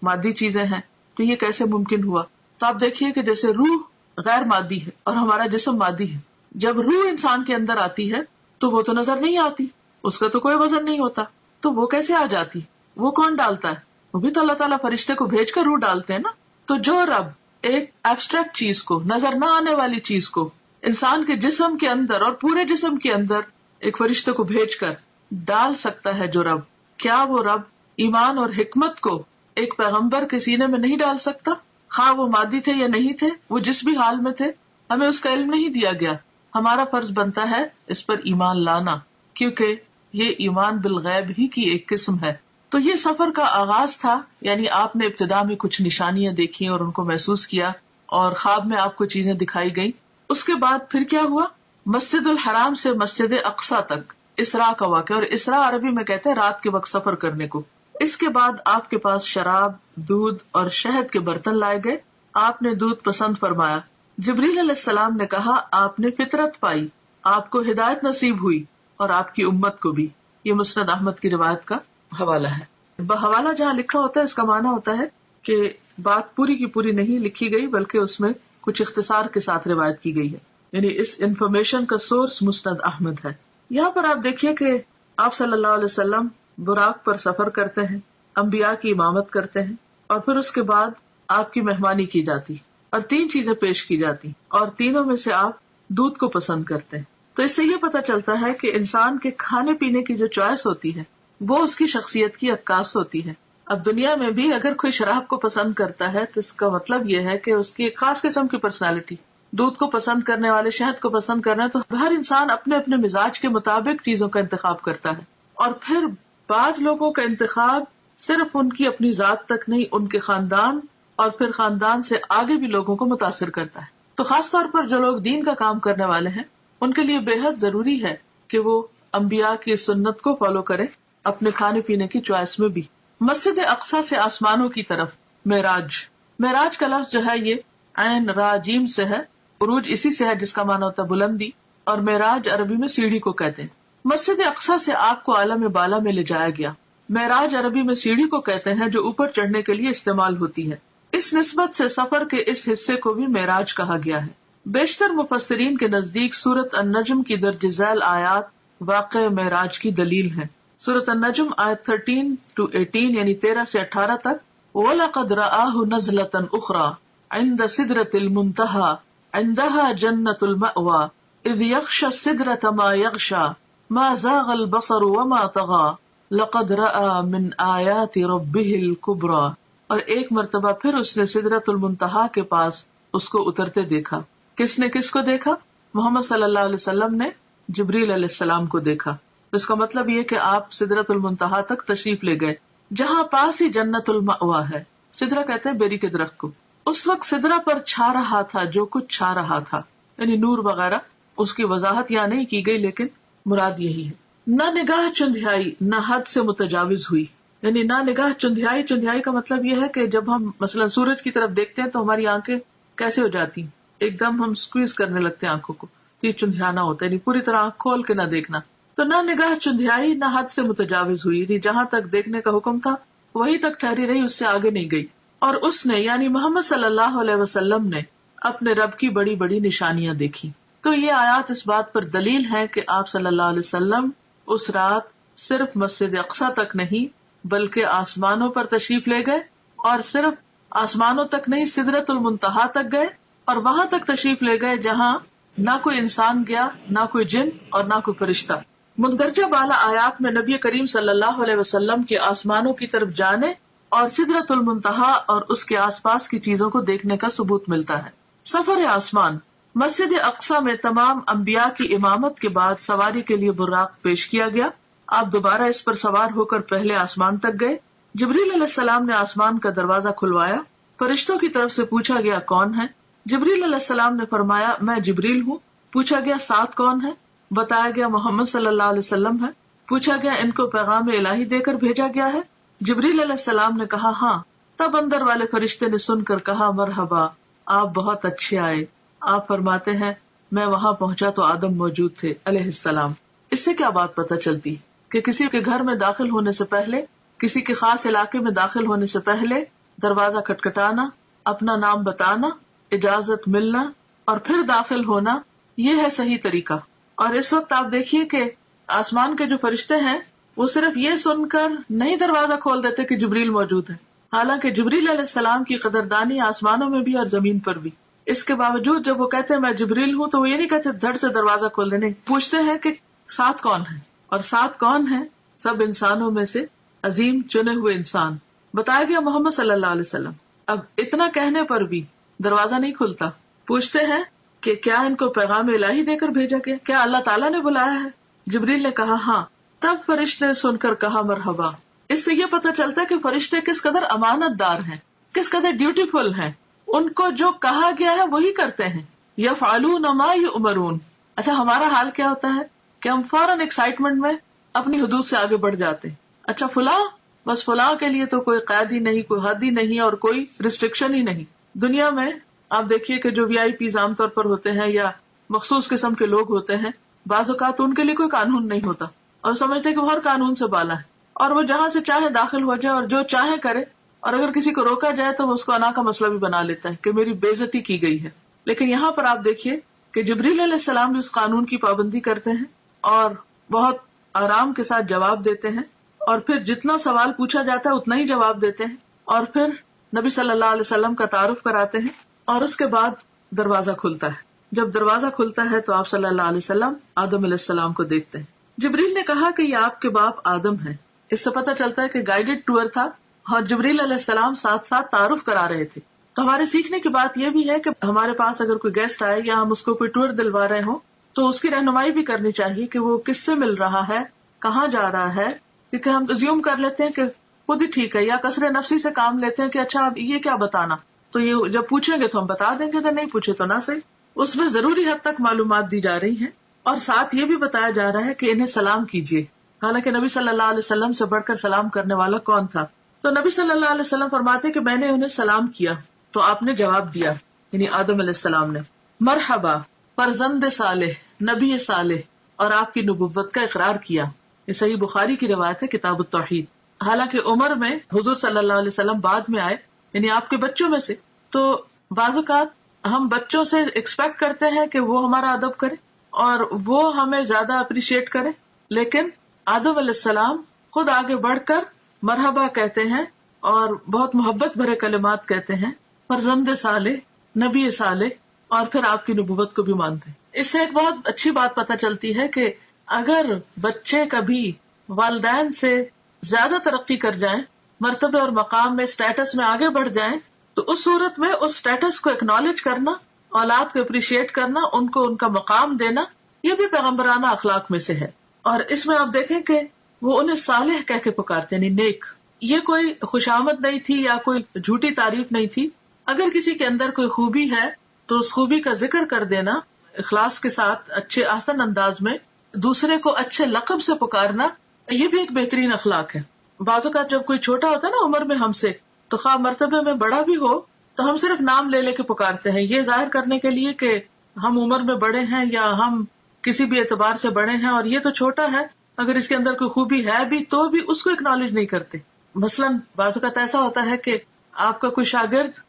مادی چیزیں ہیں، تو یہ کیسے ممکن ہوا؟ تو آپ دیکھیے کہ جیسے روح غیر مادی ہے اور ہمارا جسم مادی ہے. جب روح انسان کے اندر آتی ہے تو وہ تو نظر نہیں آتی، اس کا تو کوئی وزن نہیں ہوتا، تو وہ کیسے آ جاتی؟ وہ کون ڈالتا ہے؟ وہ بھی تو اللہ تعالیٰ فرشتے کو بھیج کر روح ڈالتے ہیں نا. تو جو رب ایک ایبسٹریکٹ چیز کو، نظر نہ آنے والی چیز کو انسان کے جسم کے اندر اور پورے جسم کے اندر ایک فرشتے کو بھیج کر ڈال سکتا ہے، جو رب، کیا وہ رب ایمان اور حکمت کو ایک پیغمبر کے سینے میں نہیں ڈال سکتا؟ خواہ وہ مادی تھے یا نہیں تھے، وہ جس بھی حال میں تھے، ہمیں اس کا علم نہیں دیا گیا. ہمارا فرض بنتا ہے اس پر ایمان لانا، کیونکہ یہ ایمان بالغیب ہی کی ایک قسم ہے. تو یہ سفر کا آغاز تھا، یعنی آپ نے ابتدا میں کچھ نشانیاں دیکھی اور ان کو محسوس کیا، اور خواب میں آپ کو چیزیں دکھائی گئیں. اس کے بعد پھر کیا ہوا؟ مسجد الحرام سے مسجد اقصیٰ تک اسراء کا واقعہ، اور اسراء عربی میں کہتے ہیں رات کے وقت سفر کرنے کو. اس کے بعد آپ کے پاس شراب، دودھ اور شہد کے برتن لائے گئے. آپ نے دودھ پسند فرمایا. جبریل علیہ السلام نے کہا آپ نے فطرت پائی، آپ کو ہدایت نصیب ہوئی اور آپ کی امت کو بھی. یہ مسند احمد کی روایت کا حوالہ ہے. حوالہ جہاں لکھا ہوتا ہے اس کا معنی ہوتا ہے کہ بات پوری کی پوری نہیں لکھی گئی بلکہ اس میں کچھ اختصار کے ساتھ روایت کی گئی ہے، یعنی اس انفارمیشن کا سورس مسند احمد ہے۔ یہاں پر آپ دیکھیے کہ آپ صلی اللہ علیہ وسلم براق پر سفر کرتے ہیں، انبیاء کی امامت کرتے ہیں، اور پھر اس کے بعد آپ کی مہمانی کی جاتی اور 3 چیزیں پیش کی جاتی، اور تینوں میں سے آپ دودھ کو پسند کرتے ہیں۔ تو اس سے یہ پتہ چلتا ہے کہ انسان کے کھانے پینے کی جو چوائس ہوتی ہے وہ اس کی شخصیت کی عکاس ہوتی ہے۔ اب دنیا میں بھی اگر کوئی شراب کو پسند کرتا ہے تو اس کا مطلب یہ ہے کہ اس کی ایک خاص قسم کی پرسنالٹی، دودھ کو پسند کرنے والے شہد کو پسند کرنا ہے، تو ہر انسان اپنے اپنے مزاج کے مطابق چیزوں کا انتخاب کرتا ہے، اور پھر بعض لوگوں کا انتخاب صرف ان کی اپنی ذات تک نہیں، ان کے خاندان اور پھر خاندان سے آگے بھی لوگوں کو متاثر کرتا ہے۔ تو خاص طور پر جو لوگ دین کا کام کرنے والے ہیں ان کے لیے بے حد ضروری ہے کہ وہ انبیاء کی سنت کو فالو کریں اپنے کھانے پینے کی چوائس میں بھی۔ مسجد اقصی سے آسمانوں کی طرف معراج، معراج کا لفظ جو ہے یہ عین را جیم سے ہے، عروج اسی سے ہے جس کا معنی ہوتا ہے بلندی، اور معراج عربی میں سیڑھی کو کہتے ہیں۔ مسجد اقصی سے آپ کو عالم بالا میں لے جایا گیا۔ معراج عربی میں سیڑھی کو کہتے ہیں جو اوپر چڑھنے کے لیے استعمال ہوتی ہے۔ اس نسبت سے سفر کے اس حصے کو بھی معراج کہا گیا ہے۔ بیشتر مفسرین کے نزدیک سورۃ النجم کی درج ذیل آیات واقع معراج کی دلیل ہیں۔ سورۃ النجم آیت 13 to 18 یعنی 13 سے 18 تک، وَلَقَدْ رَآهُ نَزْلَةً أُخْرَى عِنْدَ سِدْرَةِ الْمُنْتَهَى عِنْدَهَا جَنَّةُ الْمَأْوَى إِذْ يَغْشَى السِّدْرَةَ مَا يَغْشَى مَا زَاغَ الْبَصَرُ وَمَا طَغَى لَقَدْ رَأَى مِنْ آيَاتِ رَبِّهِ الْكُبْرَى۔ اور ایک مرتبہ پھر اس نے سدرۃ المنتہا کے پاس اس کو اترتے دیکھا۔ کس نے کس کو دیکھا؟ محمد صلی اللہ علیہ وسلم نے جبریل علیہ السلام کو دیکھا۔ اس کا مطلب یہ کہ آپ سدرۃ المنتہا تک تشریف لے گئے، جہاں پاس ہی جنت المأوا ہے۔ سدرہ کہتے ہیں بیری کے درخت کو۔ اس وقت سدرہ پر چھا رہا تھا جو کچھ چھا رہا تھا، یعنی نور وغیرہ۔ اس کی وضاحت یہاں نہیں کی گئی لیکن مراد یہی ہے۔ نہ نگاہ چندھیائی نہ حد سے متجاوز ہوئی، یعنی نہ نگاہ چندھیائی۔ چندھیائی کا مطلب یہ ہے کہ جب ہم مثلا سورج کی طرف دیکھتے ہیں تو ہماری آنکھیں کیسے ہو جاتی ہیں، ایک دم ہم سکویز کرنے لگتے ہیں آنکھوں کو، تو یہ چندھیانا ہوتا ہے، یعنی پوری طرح آنکھ کھول کے نہ دیکھنا۔ تو نہ نگاہ چندھیائی نہ حد سے متجاوز ہوئی، یعنی جہاں تک دیکھنے کا حکم تھا وہی تک ٹھہری رہی، اس سے آگے نہیں گئی۔ اور اس نے یعنی محمد صلی اللہ علیہ وسلم نے اپنے رب کی بڑی بڑی نشانیاں دیکھی۔ تو یہ آیات اس بات پر دلیل ہے کہ آپ صلی اللہ علیہ وسلم اس رات صرف مسجد اقصی تک نہیں بلکہ آسمانوں پر تشریف لے گئے، اور صرف آسمانوں تک نہیں سدرۃ المنتہا تک گئے، اور وہاں تک تشریف لے گئے جہاں نہ کوئی انسان گیا، نہ کوئی جن اور نہ کوئی فرشتہ۔ مندرجہ بالا آیات میں نبی کریم صلی اللہ علیہ وسلم کے آسمانوں کی طرف جانے اور سدرۃ المنتہا اور اس کے آس پاس کی چیزوں کو دیکھنے کا ثبوت ملتا ہے۔ سفر آسمان، مسجد اقصی میں تمام انبیاء کی امامت کے بعد سواری کے لیے براق پیش کیا گیا۔ آپ دوبارہ اس پر سوار ہو کر پہلے آسمان تک گئے۔ جبریل علیہ السلام نے آسمان کا دروازہ کھلوایا، فرشتوں کی طرف سے پوچھا گیا کون ہے؟ جبریل علیہ السلام نے فرمایا میں جبریل ہوں۔ پوچھا گیا ساتھ کون ہے؟ بتایا گیا محمد صلی اللہ علیہ وسلم ہے۔ پوچھا گیا ان کو پیغام الہی دے کر بھیجا گیا ہے؟ جبریل علیہ السلام نے کہا ہاں۔ تب اندر والے فرشتے نے سن کر کہا مرحبا، آپ بہت اچھے آئے۔ آپ فرماتے ہیں میں وہاں پہنچا تو آدم موجود تھے علیہ السلام۔ اس سے کیا بات پتہ چلتی کہ کسی کے گھر میں داخل ہونے سے پہلے، کسی کے خاص علاقے میں داخل ہونے سے پہلے دروازہ کھٹکھٹانا، اپنا نام بتانا، اجازت ملنا اور پھر داخل ہونا، یہ ہے صحیح طریقہ۔ اور اس وقت آپ دیکھیے کہ آسمان کے جو فرشتے ہیں وہ صرف یہ سن کر نہیں دروازہ کھول دیتے کہ جبریل موجود ہے، حالانکہ جبریل علیہ السلام کی قدردانی آسمانوں میں بھی اور زمین پر بھی۔ اس کے باوجود جب وہ کہتے ہیں میں جبریل ہوں تو وہ یہ نہیں کہتے دھڑ سے دروازہ کھول دینے، پوچھتے ہیں کہ ساتھ کون ہے، اور ساتھ کون ہے؟ سب انسانوں میں سے عظیم چنے ہوئے انسان، بتایا گیا محمد صلی اللہ علیہ وسلم۔ اب اتنا کہنے پر بھی دروازہ نہیں کھلتا۔ پوچھتے ہیں کہ کیا ان کو پیغام الہی دے کر بھیجا گیا؟ کیا اللہ تعالیٰ نے بلایا ہے؟ جبریل نے کہا ہاں۔ تب فرشتے نے سن کر کہا مرحبا۔ اس سے یہ پتہ چلتا ہے کہ فرشتے کس قدر امانت دار ہیں، کس قدر ڈیوٹیفل ہیں، ان کو جو کہا گیا ہے وہی کرتے ہیں۔ یفعلون ما یؤمرون۔ اچھا ہمارا حال کیا ہوتا ہے کہ ہم فوراً ایکسائٹمنٹ میں اپنی حدود سے آگے بڑھ جاتے ہیں۔ اچھا فلاں، بس فلاں کے لیے تو کوئی قید ہی نہیں، کوئی حد ہی نہیں اور کوئی ریسٹرکشن ہی نہیں۔ دنیا میں آپ دیکھیے کہ جو وی آئی پیز عام طور پر ہوتے ہیں یا مخصوص قسم کے لوگ ہوتے ہیں، بعض اوقات ان کے لیے کوئی قانون نہیں ہوتا اور سمجھتے کہ وہ ہر قانون سے بالا ہے، اور وہ جہاں سے چاہے داخل ہو جائے اور جو چاہے کرے، اور اگر کسی کو روکا جائے تو وہ اس کو انا کا مسئلہ بھی بنا لیتا ہے کہ میری بے عزتی کی گئی ہے. لیکن یہاں پر آپ دیکھیے کہ جبریل علیہ السلام بھی اس قانون کی پابندی کرتے ہیں اور بہت آرام کے ساتھ جواب دیتے ہیں، اور پھر جتنا سوال پوچھا جاتا ہے اتنا ہی جواب دیتے ہیں، اور پھر نبی صلی اللہ علیہ وسلم کا تعارف کراتے ہیں، اور اس کے بعد دروازہ کھلتا ہے. جب دروازہ کھلتا ہے تو آپ صلی اللہ علیہ وسلم آدم علیہ السلام کو دیکھتے ہیں. جبریل نے کہا کہ یہ آپ کے باپ آدم ہیں. اس سے پتہ چلتا ہے کہ گائیڈڈ ٹور تھا اور جبریل علیہ السلام ساتھ ساتھ تعارف کرا رہے تھے. تو ہمارے سیکھنے کی بات یہ بھی ہے کہ ہمارے پاس اگر کوئی گیسٹ آئے یا ہم اس کو کوئی ٹور دلوا رہے ہوں تو اس کی رہنمائی بھی کرنی چاہیے کہ وہ کس سے مل رہا ہے، کہاں جا رہا ہے. کیونکہ ہم ازیوم کر لیتے ہیں کہ خود ہی ٹھیک ہے، یا کثر نفسی سے کام لیتے ہیں کہ اچھا اب یہ کیا بتانا، تو یہ جب پوچھیں گے تو ہم بتا دیں گے، اگر نہیں پوچھے تو نہ صحیح. اس میں ضروری حد تک معلومات دی جا رہی ہیں، اور ساتھ یہ بھی بتایا جا رہا ہے کہ انہیں سلام کیجیے. حالانکہ نبی صلی اللہ علیہ وسلم سے بڑھ کر سلام کرنے والا کون تھا؟ تو نبی صلی اللہ علیہ وسلم فرماتے کہ میں نے انہیں سلام کیا تو آپ نے جواب دیا، یعنی آدم علیہ السلام نے، مرحبا فرزند صالح، نبی صالح، اور آپ کی نبوت کا اقرار کیا. یہ صحیح بخاری کی روایت ہے، کتاب التوحید. حالانکہ عمر میں حضور صلی اللہ علیہ وسلم بعد میں آئے، یعنی آپ کے بچوں میں سے، تو بعض اوقات ہم بچوں سے ایکسپیکٹ کرتے ہیں کہ وہ ہمارا ادب کرے اور وہ ہمیں زیادہ اپریشیٹ کرے، لیکن آدم علیہ السلام خود آگے بڑھ کر مرحبا کہتے ہیں اور بہت محبت بھرے کلمات کہتے ہیں، فرزند صالح، نبی صالح، اور پھر آپ کی نبوت کو بھی مانتے ہیں. اس سے ایک بہت اچھی بات پتہ چلتی ہے کہ اگر بچے کبھی والدین سے زیادہ ترقی کر جائیں، مرتبے اور مقام میں، اسٹیٹس میں آگے بڑھ جائیں، تو اس صورت میں اس اسٹیٹس کو اکنالج کرنا، اولاد کو اپریشیٹ کرنا، ان کو ان کا مقام دینا، یہ بھی پیغمبرانہ اخلاق میں سے ہے. اور اس میں آپ دیکھیں کہ وہ انہیں صالح کہہ کے پکارتے ہیں، یعنی نیک. یہ کوئی خوشامد نہیں تھی یا کوئی جھوٹی تعریف نہیں تھی. اگر کسی کے اندر کوئی خوبی ہے تو اس خوبی کا ذکر کر دینا اخلاص کے ساتھ، اچھے آسن انداز میں، دوسرے کو اچھے لقب سے پکارنا، یہ بھی ایک بہترین اخلاق ہے. بعض اوقات جب کوئی چھوٹا ہوتا ہے نا عمر میں ہم سے، تو خواہ مرتبے میں بڑا بھی ہو تو ہم صرف نام لے لے کے پکارتے ہیں، یہ ظاہر کرنے کے لیے کہ ہم عمر میں بڑے ہیں یا ہم کسی بھی اعتبار سے بڑے ہیں، اور یہ تو چھوٹا ہے، اگر اس کے اندر کوئی خوبی ہے بھی تو بھی اس کو اکنالج نہیں کرتے. مثلاً بعض اوقات ایسا ہوتا ہے کہ آپ کا کوئی شاگرد